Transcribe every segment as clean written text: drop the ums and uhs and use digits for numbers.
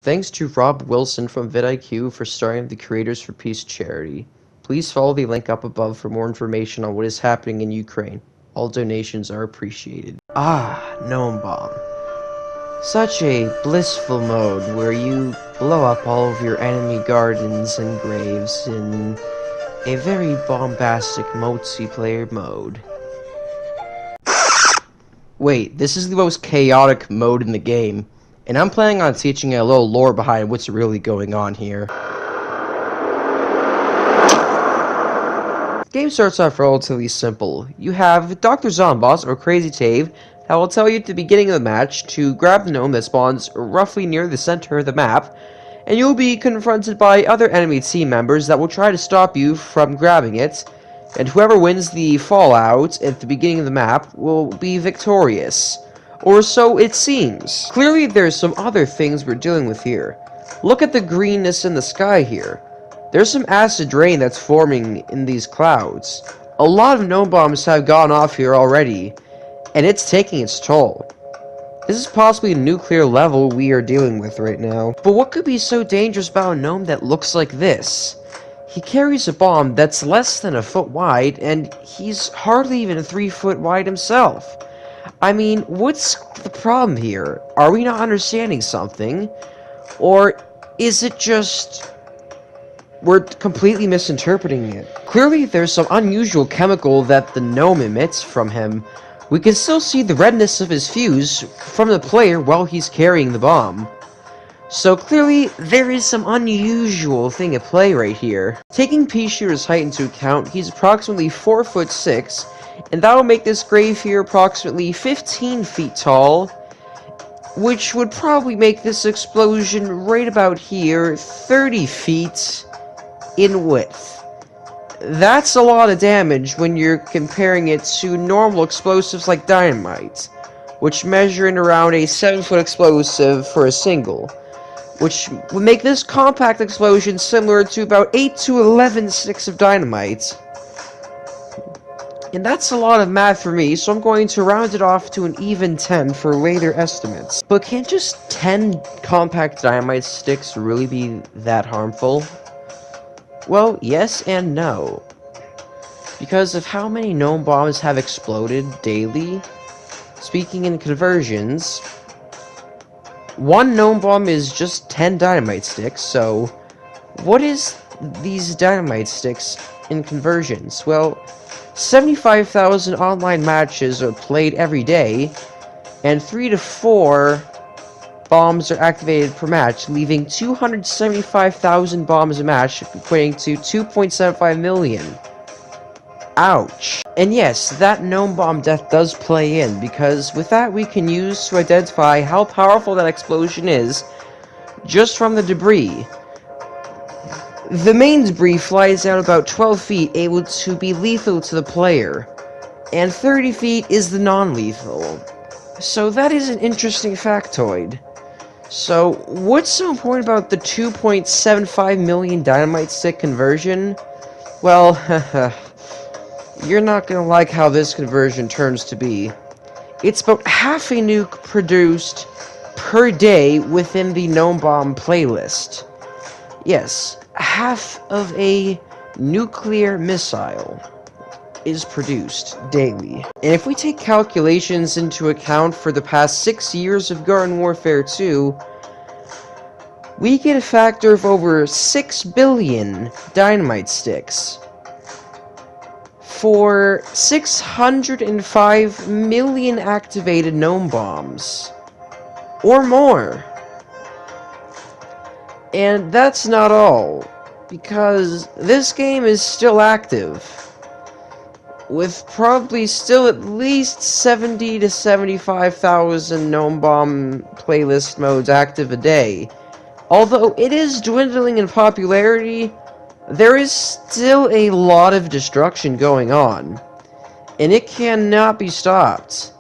Thanks to Rob Wilson from vidIQ for starting the Creators for Peace charity. Please follow the link up above for more information on what is happening in Ukraine. All donations are appreciated. Gnome Bomb. Such a blissful mode where you blow up all of your enemy gardens and graves in a very bombastic multiplayer mode. Wait, this is the most chaotic mode in the game, and I'm planning on teaching a little lore behind what's really going on here. The game starts off relatively simple. You have Dr. Zomboss, or Crazy Tave, that will tell you at the beginning of the match to grab the gnome that spawns roughly near the center of the map, and you'll be confronted by other enemy team members that will try to stop you from grabbing it, and whoever wins the fallout at the beginning of the map will be victorious. Or so it seems. Clearly there's some other things we're dealing with here. Look at the greenness in the sky here. There's some acid rain that's forming in these clouds. A lot of gnome bombs have gone off here already, and it's taking its toll. This is possibly a nuclear level we are dealing with right now. But what could be so dangerous about a gnome that looks like this? He carries a bomb that's less than a foot wide, and he's hardly even 3 foot wide himself. I mean, what's the problem here? Are we not understanding something? Or is it just we're completely misinterpreting it? Clearly there's some unusual chemical that the gnome emits from him. We can still see the redness of his fuse from the player while he's carrying the bomb. So clearly, there is some unusual thing at play right here. Taking Pea-Shooter's height into account, he's approximately 4'6", and that will make this grave here approximately 15 feet tall, which would probably make this explosion right about here 30 feet in width. That's a lot of damage when you're comparing it to normal explosives like dynamite, which measure in around a 7-foot explosive for a single, which would make this compact explosion similar to about 8 to 11 sticks of dynamite. And that's a lot of math for me, so I'm going to round it off to an even 10 for later estimates. But can't just 10 compact dynamite sticks really be that harmful? Well, yes and no. Because of how many gnome bombs have exploded daily, speaking in conversions, one gnome bomb is just 10 dynamite sticks, so what is these dynamite sticks in conversions? Well, 75,000 online matches are played every day, and 3 to 4 bombs are activated per match, leaving 275,000 bombs a match, equating to 2.75 million. Ouch. And yes, that gnome bomb death does play in, because with that we can use to identify how powerful that explosion is just from the debris. The main debris flies out about 12 feet, able to be lethal to the player, and 30 feet is the non-lethal. So that is an interesting factoid. So, what's so important about the 2.75 million dynamite stick conversion? Well, you're not gonna like how this conversion turns to be. It's about half a nuke produced per day within the Gnome Bomb playlist. Yes, half of a nuclear missile is produced daily. And if we take calculations into account for the past 6 years of Garden Warfare 2, we get a factor of over 6 billion dynamite sticks for 605 million activated gnome bombs, or more. And that's not all, because this game is still active, with probably still at least 70 to 75,000 gnome bomb playlist modes active a day. Although it is dwindling in popularity, there is still a lot of destruction going on, and it cannot be stopped.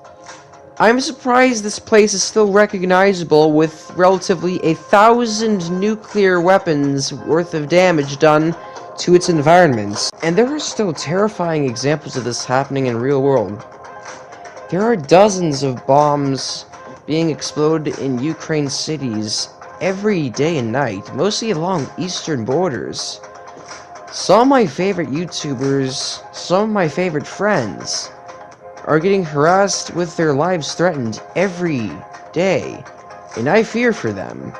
I'm surprised this place is still recognizable with relatively 1,000 nuclear weapons worth of damage done to its environments. And there are still terrifying examples of this happening in real world. There are dozens of bombs being exploded in Ukraine cities every day and night, mostly along eastern borders. Some of my favorite YouTubers, some of my favorite friends, are getting harassed with their lives threatened every day, and I fear for them.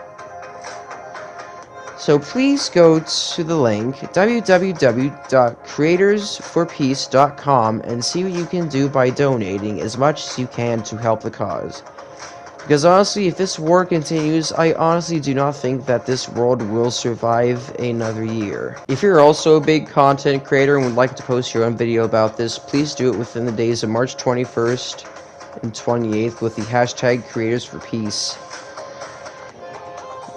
So please go to the link www.creatorsforpeace.com and see what you can do by donating as much as you can to help the cause. Because honestly, if this war continues, I honestly do not think that this world will survive another year. If you're also a big content creator and would like to post your own video about this, please do it within the days of March 21st and 28th with the hashtag creatorsforpeace.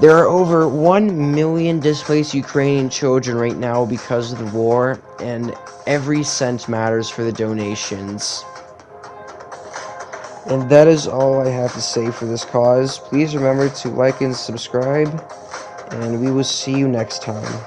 There are over 1 million displaced Ukrainian children right now because of the war, and every cent matters for the donations. And that is all I have to say for this cause. Please remember to like and subscribe, and we will see you next time.